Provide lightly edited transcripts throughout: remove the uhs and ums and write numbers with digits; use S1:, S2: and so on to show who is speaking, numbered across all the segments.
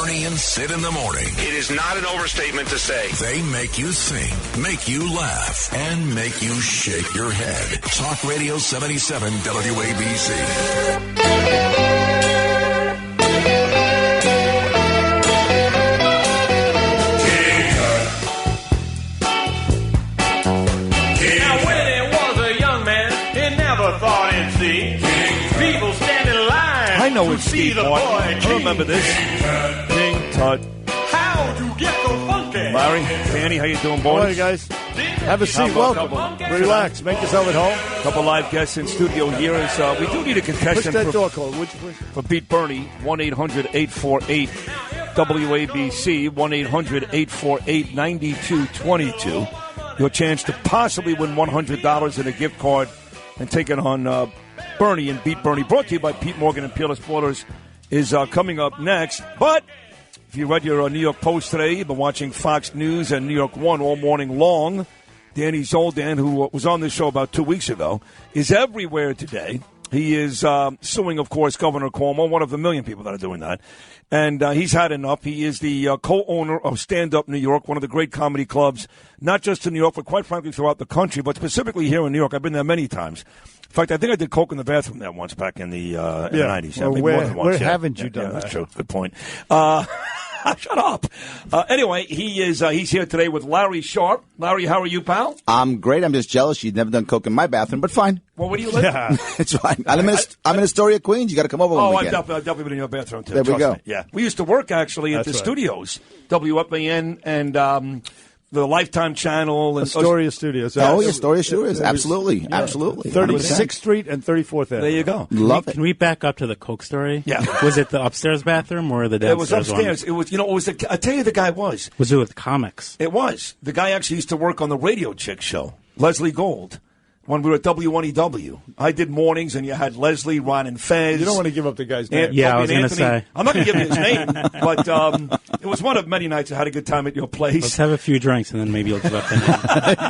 S1: Bernie and Sid in the morning.
S2: It is not an overstatement to say.
S1: They make you think, make you laugh, and make you shake your head. Talk Radio 77 WABC.
S3: I know it's Steve Martin. I remember this. King Tut.
S4: How to get so funky.
S3: Larry, Danny, how you doing, boys?
S5: All right, guys. Have a seat. Welcome. Relax. Make yourself at home.
S3: A couple live guests in studio here. We do need a contestant
S5: Push that door code, would you please?
S3: For Beat Bernie, 1-800-848-WABC, 1-800-848-9222. Your chance to possibly win $100 in a gift card and take it on Bernie and Beat Bernie, brought to you by Pete Morgan and Peerless Borders, is coming up next. But if you read your New York Post today, you've been watching Fox News and New York One all morning long. Dani Zoldan, who was on this show about 2 weeks ago, is everywhere today. He is suing, of course, Governor Cuomo, one of the million people that are doing that. And he's had enough. He is the co-owner of Stand Up New York, one of the great comedy clubs, not just in New York, but quite frankly throughout the country, but specifically here in New York. I've been there many times. In fact, I think I did coke in the bathroom there once back in the 90s.
S5: Well, where haven't you done that?
S3: That's true. Good point. Shut up. Anyway, he's here today with Larry Sharpe. Larry, how are you, pal?
S6: I'm great. I'm just jealous you've never done coke in my bathroom, but fine.
S3: Well, where do you live?
S5: Yeah.
S6: It's fine. I'm in Astoria, Queens. You got to come over one weekend.
S3: I've definitely been in your bathroom, too.
S6: There we go.
S3: Me. Yeah. We used to work, actually, at the studios, WFAN and the Lifetime Channel. And
S5: Astoria Studios.
S6: Oh, yeah, Astoria Studios. Absolutely. Absolutely.
S5: 36th Street and 34th Avenue.
S3: There you go.
S6: Love it.
S7: Can we back up to the coke story?
S3: Yeah.
S7: Was it the upstairs bathroom or the downstairs
S3: It was upstairs.
S7: one?
S3: It was, I tell you the guy was.
S7: Was it with comics?
S3: It was. The guy actually used to work on the Radio Chick show, Leslie Gold, when we were at W1EW. I did mornings, and you had Leslie, Ron, and Fez.
S5: You don't want to give up the guy's name.
S7: Yeah, I was going to say.
S3: I'm not going to give you his name, but it was one of many nights I had a good time at your place.
S7: Let's have a few drinks, and then maybe you'll give up the name.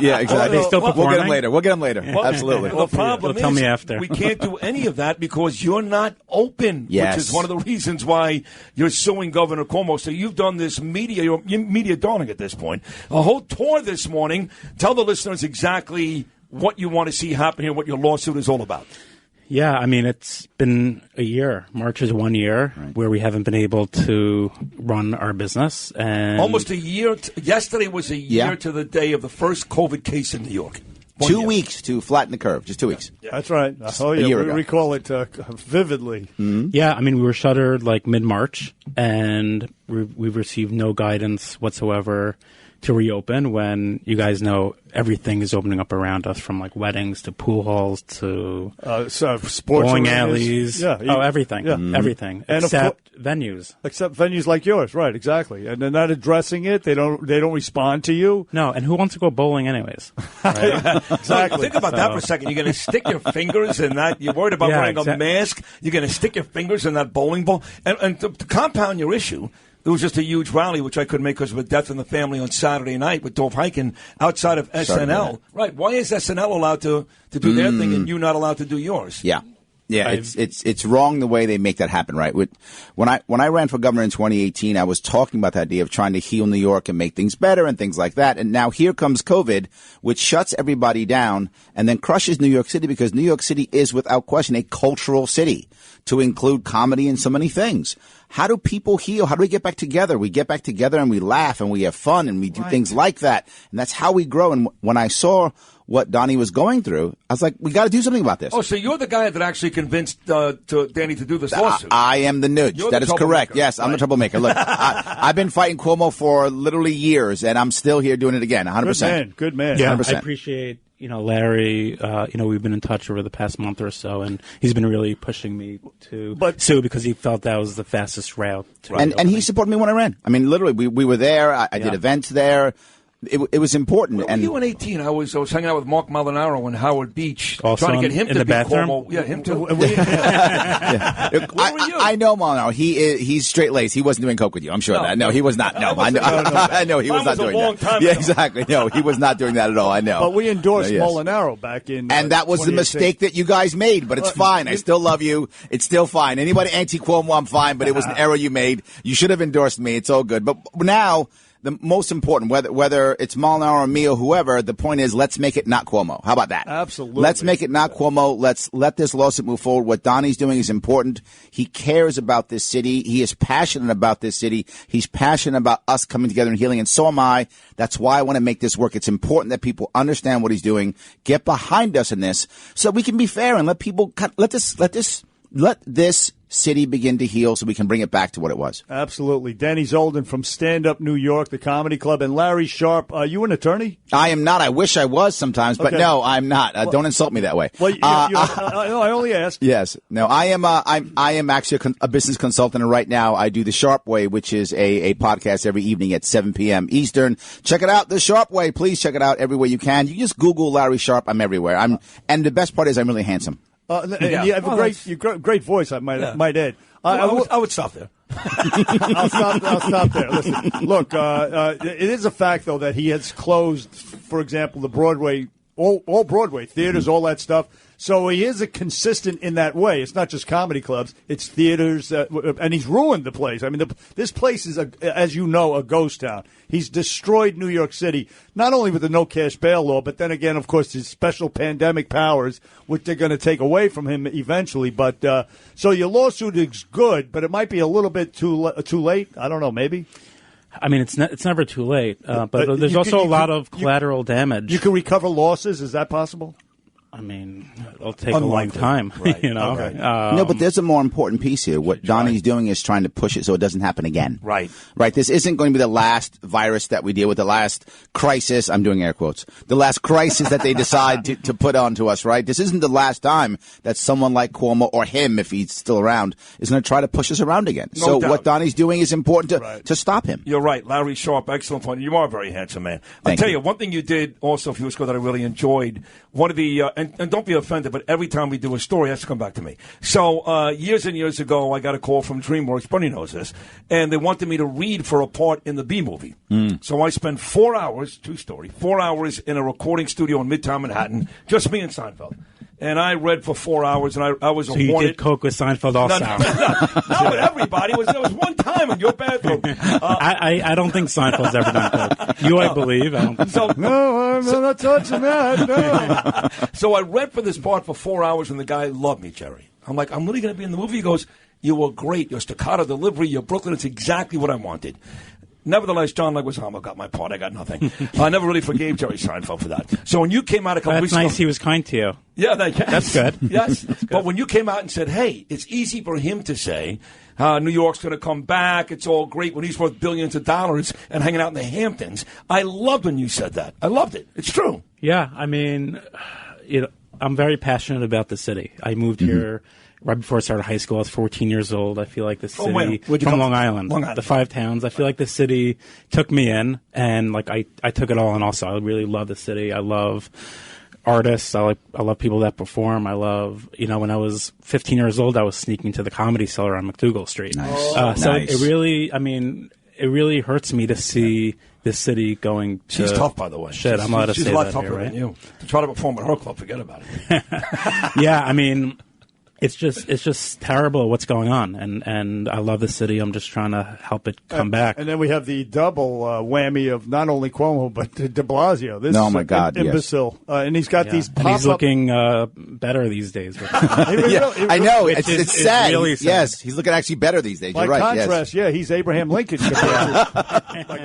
S6: Yeah, exactly.
S7: Are they still
S6: We'll
S7: performing?
S6: get him later. Absolutely.
S3: The problem
S7: Tell me
S3: is
S7: after.
S3: we can't do any of that because you're not open,
S6: Yes.
S3: which is one of the reasons why you're suing Governor Cuomo. So you've done this you're media darling at this point. A whole tour this morning. Tell the listeners exactly what you want to see happen here, what your lawsuit is all about.
S7: Yeah, I mean, it's been a year. March is 1 year where we haven't been able to run our business. And
S3: Almost a year. Yesterday was a year to the day of the first COVID case in New York.
S6: 2 weeks to flatten the curve. Just 2 weeks.
S3: Yeah.
S5: That's right. Oh, yeah.
S6: A year
S5: We
S6: ago.
S5: recall it vividly.
S6: Mm-hmm.
S7: Yeah, I mean, we were shuttered like mid-March, and we've received no guidance whatsoever to reopen when you guys know everything is opening up around us, from like weddings to pool halls to
S5: Sports
S7: bowling
S5: arenas.
S7: alleys.
S5: Yeah,
S7: Everything.
S5: Yeah.
S7: Everything.
S5: And
S7: except venues.
S5: Except venues like yours, right? Exactly. And they're not addressing it. They don't respond to you.
S7: No, and who wants to go bowling anyways? Right?
S5: Exactly.
S3: Think about that for a second. You're going to stick your fingers in that. You're worried about wearing a mask. You're going to stick your fingers in that bowling ball. And to compound your issue, there was just a huge rally, which I couldn't make because of a death in the family on Saturday night with Dov Hiken outside of SNL. Right. Why is SNL allowed to do their thing and you not allowed to do yours?
S6: Yeah. Yeah, it's wrong the way they make that happen, right? When I ran for governor in 2018, I was talking about the idea of trying to heal New York and make things better and things like that. And now here comes COVID, which shuts everybody down and then crushes New York City, because New York City is without question a cultural city, to include comedy and so many things. How do people heal? How do we get back together? We get back together and we laugh and we have fun and we do things like that. And that's how we grow. And when I saw what Dani was going through, I was like, we got to do something about this.
S3: Oh, so you're the guy that actually convinced Dani to do this lawsuit.
S6: I am the nudge. That is correct. Yes, I'm the troublemaker. Look, I've been fighting Cuomo for literally years, and I'm still here doing it again, 100%.
S5: Good man.
S7: Yeah,
S6: 100%.
S7: I appreciate, Larry, we've been in touch over the past month or so, and he's been really pushing me to sue because he felt that was the fastest route.
S6: And he supported me when I ran. I mean, literally, we were there. I did events there. it was important.
S3: Where
S6: and
S3: were you in 18? I was hanging out with Mark Molinaro in Howard Beach,
S7: Also
S3: trying to get him
S7: in
S3: to
S7: the
S3: be
S7: bathroom?
S3: Cuomo. Yeah, him too.
S6: I know Molinaro. He's straight laced. He wasn't doing coke with you. I'm sure of that. No, he was not. No, I know. I know he was not doing that. Yeah, exactly. No, he was not doing that at all. I know.
S5: But we endorsed Molinaro back in.
S6: And that was the mistake that you guys made. But it's fine. I still love you. It's still fine. Anybody anti-Cuomo, I'm fine. But it was an error you made. You should have endorsed me. It's all good. But now, the most important, whether it's Molinaro or me or whoever, the point is, let's make it not Cuomo. How about that?
S5: Absolutely.
S6: Let's make it not Cuomo. Let's let this lawsuit move forward. What Donnie's doing is important. He cares about this city. He is passionate about this city. He's passionate about us coming together and healing, and so am I. That's why I want to make this work. It's important that people understand what he's doing, get behind us in this, so we can be fair and let people let this city begin to heal so we can bring it back to what it was.
S5: Absolutely. Dani Zoldan from Stand Up New York, the comedy club, and Larry Sharpe. Are you an attorney?
S6: I am not. I wish I was sometimes, but no, I'm not. Don't insult me that way.
S5: Well, I only asked.
S6: Yes. No, I am actually a business consultant, and right now I do The Sharpe Way, which is a podcast every evening at 7 p.m. Eastern. Check it out, The Sharpe Way. Please check it out everywhere you can. You just Google Larry Sharpe. I'm everywhere. And the best part is I'm really handsome.
S5: You have a great voice, I might add.
S3: I would stop there.
S5: I'll stop there. Listen, look, it is a fact, though, that he has closed, for example, the Broadway, all Broadway theaters, all that stuff. So he is consistent in that way. It's not just comedy clubs; it's theaters, and he's ruined the place. I mean, this place is, as you know, a ghost town. He's destroyed New York City, not only with the no cash bail law, but then again, of course, his special pandemic powers, which they're going to take away from him eventually. But so your lawsuit is good, but it might be a little bit too late. I don't know, maybe.
S7: I mean, it's never too late, but there's also a lot of collateral damage.
S5: You can recover losses. Is that possible?
S7: I mean, it'll take a long time, right. You know.
S5: Okay.
S6: No, but there's a more important piece here. What Donnie's doing is trying to push it so it doesn't happen again.
S3: Right.
S6: Right. This isn't going to be the last virus that we deal with, the last crisis. I'm doing air quotes. The last crisis that they decide to put onto us, right? This isn't the last time that someone like Cuomo or him, if he's still around, is going to try to push us around again.
S3: No
S6: so
S3: doubt.
S6: what Donnie's doing is important to stop him.
S3: You're right. Larry Sharpe, excellent point. You are a very handsome man. I'll
S6: Thank
S3: tell
S6: you.
S3: you, one thing you did also a few years ago that I really enjoyed, one of the, and don't be offended, but every time we do a story, it has to come back to me. So years and years ago, I got a call from DreamWorks, Bernie knows this, and they wanted me to read for a part in the B-movie. So I spent 4 hours, true story, 4 hours in a recording studio in Midtown Manhattan, just me and Seinfeld. And I read for 4 hours, and I was
S7: so
S3: a hornet.
S7: you did coke with Seinfeld all summer.
S3: No, everybody. There was one time in your bathroom.
S7: I don't think Seinfeld's ever done coke. You, I believe. I don't think so.
S5: No, I'm not touching that. No.
S3: So I read for this part for 4 hours, and the guy loved me, Jerry. I'm like, I'm really going to be in the movie? He goes, you were great. Your staccato delivery, your Brooklyn, it's exactly what I wanted. Nevertheless, John Leguizamo got my part. I got nothing. I never really forgave Jerry Seinfeld for that. So when you came out a couple weeks
S7: That's nice.
S3: ago,
S7: He was kind to you.
S3: yeah,
S7: That's good.
S3: Yes,
S7: That's good.
S3: But when you came out and said, "Hey, it's easy for him to say New York's going to come back. It's all great when he's worth billions of dollars and hanging out in the Hamptons," I loved when you said that. I loved it. It's true.
S7: Yeah, I mean, I'm very passionate about the city. I moved here right before I started high school. I was 14 years old. I feel like the city
S3: Where'd you
S7: from
S3: come
S7: Long
S3: from?
S7: Island,
S3: Long Island.
S7: the five towns. I feel like the city took me in, and like I took it all in. Also, I really love the city. I love artists. I love people that perform. I love, when I was 15 years old, I was sneaking to the Comedy Cellar on McDougal Street.
S6: Nice.
S7: So
S6: Nice.
S7: it really hurts me to see this city going to
S3: She's tough, by the way.
S7: Shit, I'm allowed to
S3: she's
S7: say
S3: a lot
S7: that
S3: tougher
S7: here, right?
S3: than you. To try to perform at her club, forget about it.
S7: Yeah, I mean, it's just terrible what's going on, and I love the city. I'm just trying to help it come back.
S5: And then we have the double whammy of not only Cuomo but De Blasio. This
S6: Oh, my God, yes.
S5: imbecile, and he's got these.
S7: And he's looking better these days.
S6: I know.
S7: Which
S6: It's
S7: is
S6: sad.
S7: really sad.
S6: Yes, he's looking actually better these days.
S5: By
S6: You're right.
S5: contrast,
S6: yes.
S5: he's Abraham Lincoln.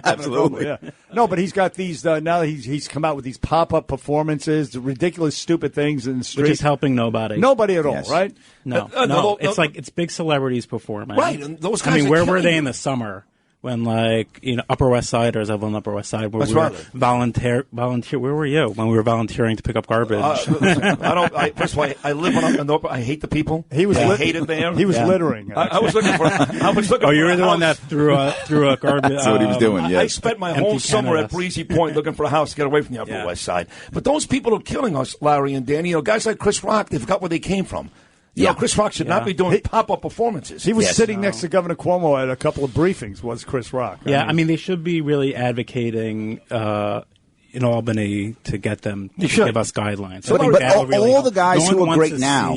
S6: Absolutely.
S5: Yeah. No, but he's got these. Now he's come out with these pop-up performances, the ridiculous, stupid things in the street.
S7: Which is helping nobody.
S5: Nobody at all,
S6: Yes.
S5: right?
S7: No.
S3: No,
S7: It's like it's big celebrities performing.
S3: Right, and those
S7: I
S3: guys
S7: mean,
S3: are
S7: where were
S3: killing
S7: they
S3: you.
S7: in the summer when Upper West Siders, I live on Upper West Side, where we were volunteer. Where were you when we were volunteering to pick up garbage?
S3: First of all, I live on the Upper. I hate the people.
S5: He was
S3: hated there.
S5: He was littering.
S3: I was looking for.
S7: Oh, you were the one that threw a garbage.
S6: That's what he was doing. Yeah.
S3: I spent my whole summer at Breezy Point looking for a house to get away from the Upper West Side. But those people are killing us, Larry and Danny. Guys like Chris Rock, they forgot where they came from. Chris Rock should not be doing pop-up performances.
S5: He was sitting next to Governor Cuomo at a couple of briefings, was Chris Rock.
S7: I mean, they should be really advocating in Albany to get them to give us guidelines.
S6: But all the guys who are great now,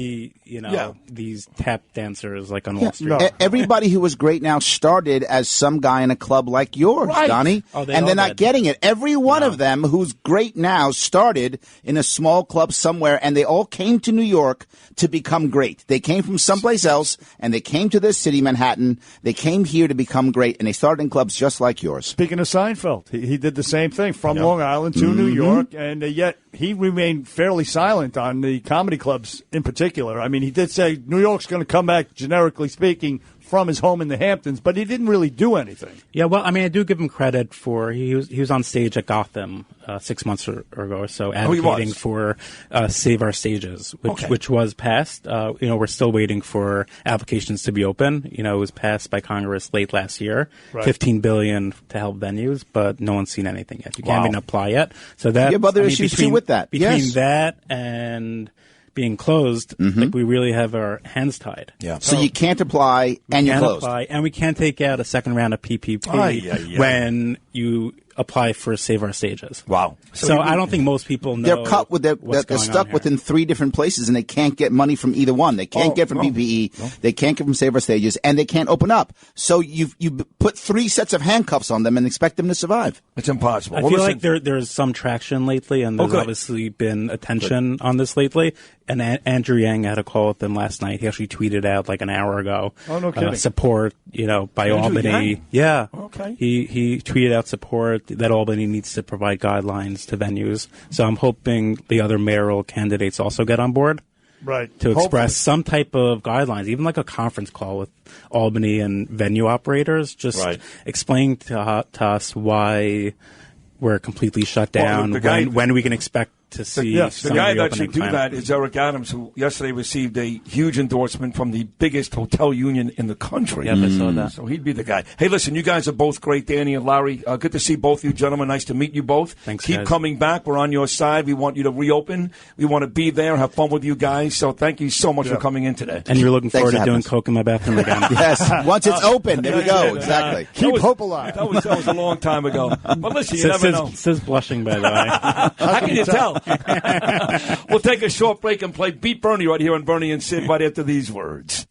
S7: these tap dancers like on Wall Street.
S6: No. Everybody who was great now started as some guy in a club like yours, Donnie, and they're not getting it. Every one of them who's great now started in a small club somewhere, and they all came to New York to become great. They came from someplace else, and they came to this city, Manhattan. They came here to become great, and they started in clubs just like yours.
S5: Speaking of Seinfeld, he did the same thing from Long Island to New York, and yet he remained fairly silent on the comedy clubs in particular. I mean, he did say New York's going to come back, generically speaking, from his home in the Hamptons, but he didn't really do anything.
S7: Yeah, well, I mean, I do give him credit for he was on stage at Gotham 6 months ago or so, advocating for Save Our Stages, which was passed. We're still waiting for applications to be open. It was passed by Congress late last year, $15 billion to help venues, but no one's seen anything yet. You can't even apply yet. So that
S6: you have other issues too with that.
S7: Between that and being closed, we really have our hands tied.
S6: Yeah. So you can't apply and you're closed.
S7: And we can't take out a second round of PPP when you apply for Save Our Stages.
S3: Wow.
S7: So I don't think most people know.
S6: They're stuck within 3 different places, and they can't get money from either one. They can't get from PPE, they can't get from Save Our Stages, and they can't open up. So you put 3 sets of handcuffs on them and expect them to survive.
S3: It's impossible.
S7: I feel like there's some traction lately, and there's obviously been attention on this lately. And Andrew Yang had a call with them last night. He actually tweeted out like an hour ago.
S5: Oh, no kidding.
S7: Support, by
S3: Andrew
S7: Albany.
S3: Yang?
S7: Yeah.
S3: Okay.
S7: He tweeted out support that Albany needs to provide guidelines to venues. So I'm hoping the other mayoral candidates also get on board.
S5: Right.
S7: To express some type of guidelines, even like a conference call with Albany and venue operators, just explain to us why we're completely shut down, when we can expect to see
S3: the guy that should do that is Eric Adams, who yesterday received a huge endorsement from the biggest hotel union in the country.
S7: Yeah, I saw that.
S3: So he'd be the guy. Hey, listen, you guys are both great, Danny and Larry. Good to see both you gentlemen. Nice to meet you both.
S7: Thanks,
S3: Keep
S7: guys.
S3: coming back. We're on your side. We want you to reopen. We want to be there, have fun with you guys. So thank you so much for coming in today.
S7: And you're looking forward to doing coke in my bathroom again.
S6: Yes, once it's open, there we go. Exactly.
S5: Keep hope alive.
S3: That was a long time ago. But listen, you never know.
S7: Sis blushing, by the way.
S3: How can you tell? We'll take a short break and play Beat Bernie right here on Bernie and Sid right after these words.